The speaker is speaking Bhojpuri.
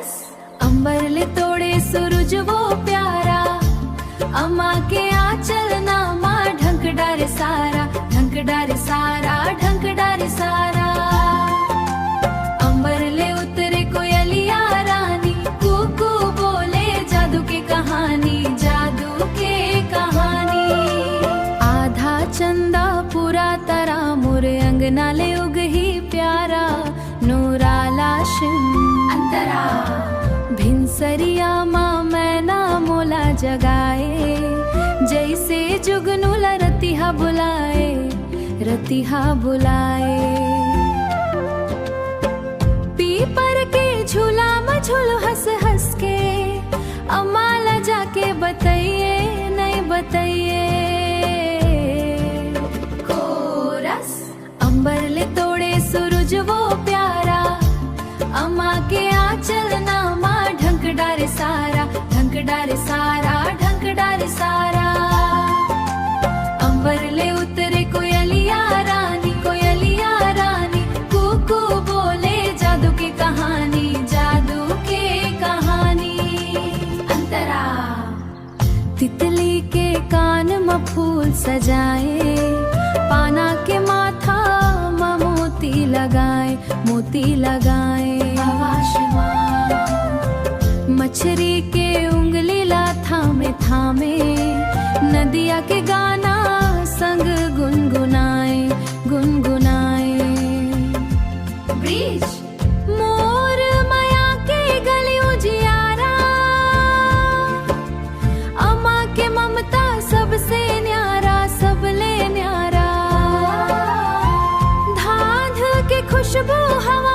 कोरस। अंबर ले तोड़े सूरज वो प्यारा, अम्मा के आंचल नामा ढंक डारे सारा, ढंक डारे सारा, ढंक डारे सारा। अंबर ले उतरे कोयलिया रानी, कुकू बोले जादू की कहानी, जादू के कहानी। आधा चंदा पूरा तरा मोरे अंगना ले उग ही प्यारा, नूराला शिम अंतरा। भिनसरिया माँ मैना मोला जगाए, जैसे जुगनूला रतिहा बुलाए, रतिहा बुलाए। पीपर के झूला में झूलो हंस हंस के, अम्मा ला जाके बताइए नहीं बताइए। कोरस। अंबर ले तोड़े सूरज वो प्यारा, अम्मा के आंचल नामा ढंक डारे सारा, ढंक डारे सारा, ढंक डारे सारा। अंबर ले उतरे कोयलिया रानी, कोयलिया रानी, कुकू बोले जादू की कहानी, जादू के कहानी। अंतरा। तितली के कान में फूल सजाए, पाना के माथा में मोती लगाए, मोती लगाए। मछरी के उंगली ला थामे थामे, नदिया के गाना संग गुनगुनाए, गुनगुनाए। ब्रिज। मोर माया के गली उजियारा, अम्मा के ममता सबसे न्यारा, सबले न्यारा। धाध के खुशबू हवा